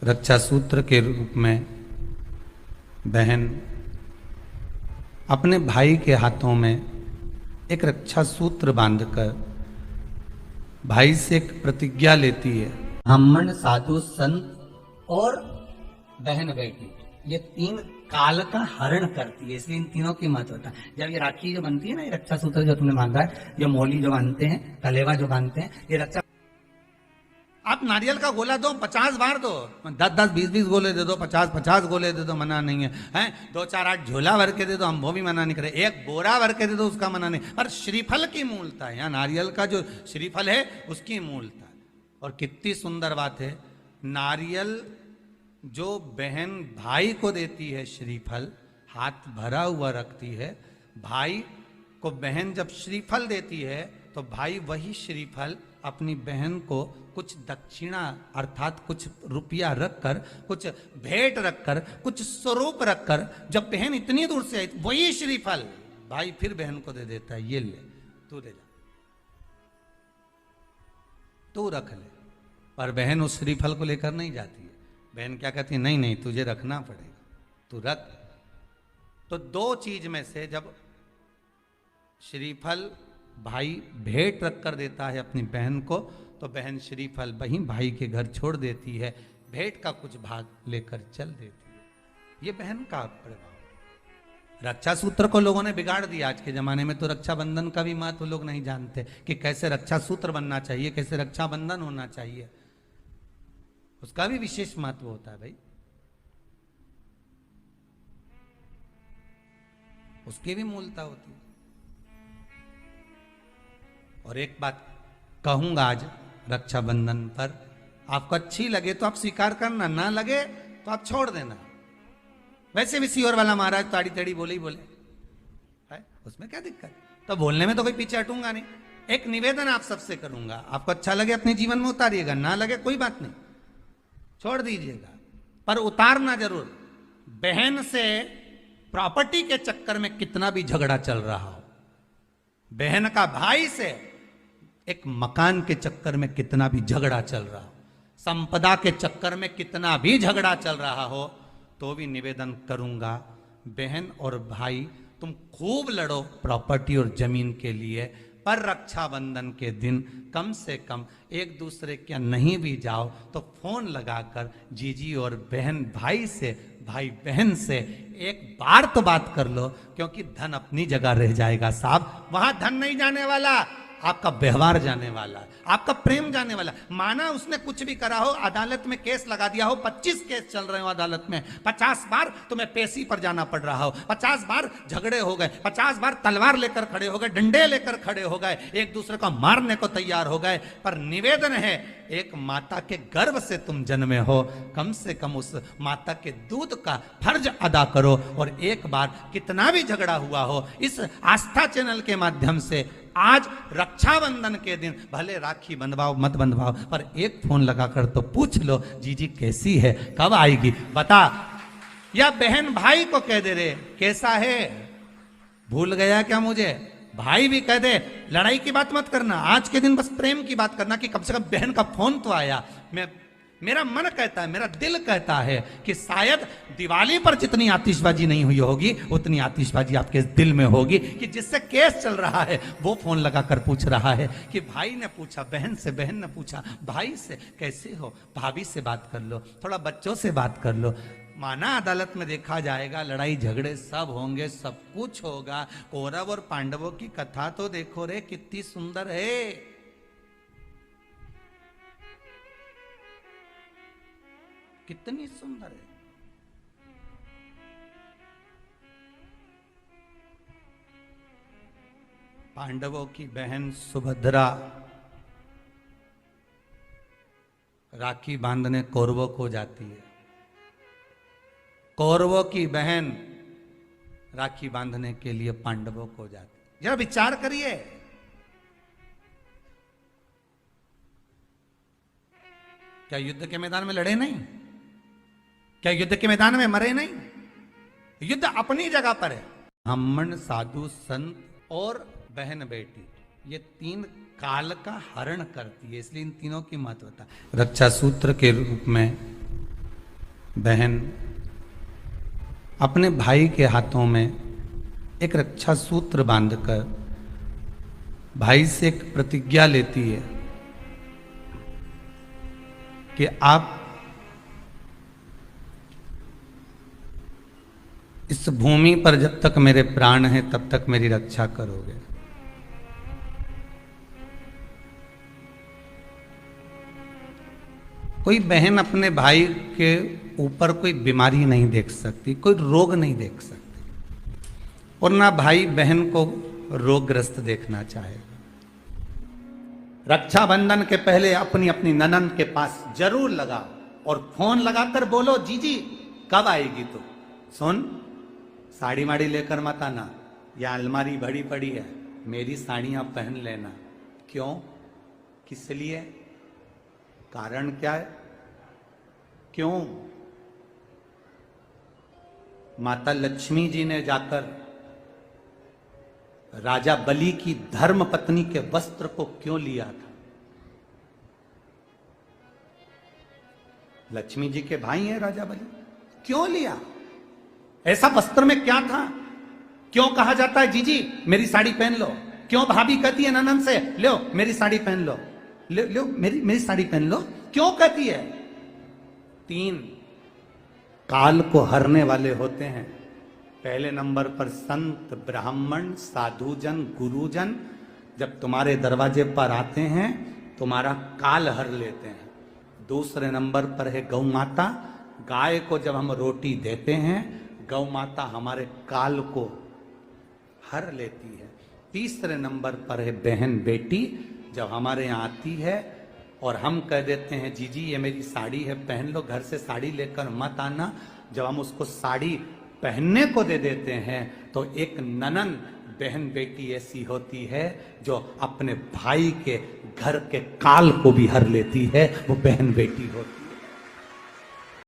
रक्षा सूत्र के रूप में बहन अपने भाई के हाथों में एक रक्षा सूत्र बांधकर भाई से एक प्रतिज्ञा लेती है। ब्राह्मण, साधु, संत और बहन बेटी, ये तीन काल का हरण करती है, इसलिए इन तीनों की महत्वता। जब ये राखी जो बनती है ना, ये रक्षा सूत्र जो तुमने बांधा है, जो मोली जो बांधते हैं, कलेवा जो बांधते हैं, ये रक्षा। आप नारियल का गोला दो 50 बार दो, 10-10, 20-20 गोले दे दो, 50-50 गोले दे दो, मना नहीं है, हैं 2-4-8 झोला भर के दे दो, हम वो भी मना नहीं करे, एक बोरा भर के दे दो, उसका मना नहीं। पर श्रीफल की मूलता है, यहाँ नारियल का जो श्रीफल है उसकी मूलता है। और कितनी सुंदर बात है, नारियल जो बहन भाई को देती है, श्रीफल हाथ भरा हुआ रखती है, भाई को बहन जब श्रीफल देती है तो भाई वही श्रीफल अपनी बहन को कुछ दक्षिणा अर्थात कुछ रुपया रखकर, कुछ भेंट रखकर, कुछ स्वरूप रखकर, जब बहन इतनी दूर से आई वही श्रीफल भाई फिर बहन को दे देता है, ये ले तू ले जा, तू रख ले। पर बहन उस श्रीफल को लेकर नहीं जाती है, बहन क्या कहती है, नहीं नहीं तुझे रखना पड़ेगा, तू रख। तो दो चीज में से जब श्रीफल भाई भेंट रख कर देता है अपनी बहन को, तो बहन श्रीफल वहीं भाई के घर छोड़ देती है, भेंट का कुछ भाग लेकर चल देती है। ये बहन का प्रभाव। रक्षा सूत्र को लोगों ने बिगाड़ दिया आज के जमाने में, तो रक्षाबंधन का भी महत्व लोग नहीं जानते कि कैसे रक्षा सूत्र बनना चाहिए, कैसे रक्षाबंधन होना चाहिए, उसका भी विशेष महत्व होता है भाई, उसकी भी मूलता होती है। और एक बात कहूंगा आज रक्षाबंधन पर, आपको अच्छी लगे तो आप स्वीकार करना, ना लगे तो आप छोड़ देना। वैसे भी सीहोर वाला महाराज ताड़ी तेड़ी बोले ही बोले है, उसमें क्या दिक्कत, तो बोलने में तो कोई पीछे हटूंगा नहीं। एक निवेदन आप सबसे करूंगा, आपको अच्छा लगे अपने जीवन में उतारिएगा, ना लगे कोई बात नहीं, छोड़ दीजिएगा, पर उतारना जरूर। बहन से प्रॉपर्टी के चक्कर में कितना भी झगड़ा चल रहा हो, बहन का भाई से एक मकान के चक्कर में कितना भी झगड़ा चल रहा हो, संपदा के चक्कर में कितना भी झगड़ा चल रहा हो, तो भी निवेदन करूंगा, बहन और भाई तुम खूब लड़ो प्रॉपर्टी और जमीन के लिए, पर रक्षाबंधन के दिन कम से कम एक दूसरे के नहीं भी जाओ तो फोन लगाकर जीजी और बहन भाई से, भाई बहन से एक बार तो बात कर लो, क्योंकि धन अपनी जगह रह जाएगा साहब, वहां धन नहीं जाने वाला, आपका व्यवहार जाने वाला, आपका प्रेम जाने वाला। माना उसने कुछ भी करा हो, अदालत में केस लगा दिया हो, 25 केस चल रहे हो अदालत में, 50 बार तुम्हें पेशी पर जाना पड़ रहा हो, 50 बार झगड़े हो गए, 50 बार तलवार लेकर खड़े हो गए, डंडे लेकर खड़े हो गए, एक दूसरे को मारने को तैयार हो गए, पर निवेदन है, एक माता के गर्भ से तुम जन्मे हो, कम से कम उस माता के दूध का फर्ज अदा करो। और एक बार कितना भी झगड़ा हुआ हो, इस आस्था चैनल के माध्यम से आज रक्षाबंधन के दिन भले राखी बंधवाओ मत बंधवाओ, पर एक फोन लगाकर तो पूछ लो, जीजी कैसी है, कब आएगी बता, या बहन भाई को कह दे रे कैसा है, भूल गया क्या मुझे, भाई भी कह दे, लड़ाई की बात मत करना, आज के दिन बस प्रेम की बात करना कि कम से कम बहन का फोन तो आया। मेरा मन कहता है, मेरा दिल कहता है कि शायद दिवाली पर जितनी आतिशबाजी नहीं हुई होगी उतनी आतिशबाजी आपके दिल में होगी, कि जिससे केस चल रहा है वो फोन लगाकर पूछ रहा है कि भाई ने पूछा बहन से, बहन ने पूछा भाई से कैसे हो, भाभी से बात कर लो, थोड़ा बच्चों से बात कर लो। माना अदालत में देखा जाएगा, लड़ाई झगड़े सब होंगे, सब कुछ होगा, कौरव और पांडवों की कथा तो देखो रे कितनी सुंदर है, कितनी सुंदर है। पांडवों की बहन सुभद्रा राखी बांधने कौरवों को जाती है, कौरवों की बहन राखी बांधने के लिए पांडवों को जाती है। जरा विचार करिए, क्या युद्ध के मैदान में लड़े नहीं, क्या युद्ध के मैदान में मरे नहीं, युद्ध अपनी जगह पर है। ब्राह्मण, साधु, संत और बहन बेटी, ये तीन काल का हरण करती है, इसलिए इन तीनों की महत्वता। रक्षा सूत्र के रूप में बहन अपने भाई के हाथों में एक रक्षा सूत्र बांधकर भाई से एक प्रतिज्ञा लेती है कि आप इस भूमि पर जब तक मेरे प्राण हैं तब तक मेरी रक्षा करोगे। कोई बहन अपने भाई के ऊपर कोई बीमारी नहीं देख सकती, कोई रोग नहीं देख सकती, और ना भाई बहन को रोगग्रस्त देखना चाहेगा। रक्षाबंधन के पहले अपनी अपनी ननद के पास जरूर लगाओ और फोन लगाकर बोलो, जीजी कब आएगी तू? सुन, साड़ी माड़ी लेकर मत आना, या अलमारी भरी पड़ी है, मेरी साड़ियां पहन लेना। क्यों? किस लिए? कारण क्या है? क्यों? माता लक्ष्मी जी ने जाकर राजा बलि की धर्म पत्नी के वस्त्र को क्यों लिया था? लक्ष्मी जी के भाई हैं राजा बलि, क्यों लिया? ऐसा वस्त्र में क्या था? क्यों कहा जाता है जीजी मेरी साड़ी पहन लो? क्यों भाभी कहती है ननद से, लो मेरी साड़ी पहन लो, लो मेरी साड़ी पहन लो? क्यों कहती है? 3 काल को हरने वाले होते हैं। पहले नंबर पर संत, ब्राह्मण, साधुजन, गुरुजन जब तुम्हारे दरवाजे पर आते हैं तुम्हारा काल हर लेते हैं। दूसरे नंबर पर है गौ माता, गाय को जब हम रोटी देते हैं गौ माता हमारे काल को हर लेती है। तीसरे नंबर पर है बहन बेटी, जब हमारे यहाँ आती है और हम कह देते हैं जीजी ये मेरी साड़ी है पहन लो, घर से साड़ी लेकर मत आना, जब हम उसको साड़ी पहनने को दे देते हैं तो एक ननन बहन बेटी ऐसी होती है जो अपने भाई के घर के काल को भी हर लेती है, वो बहन बेटी होती है।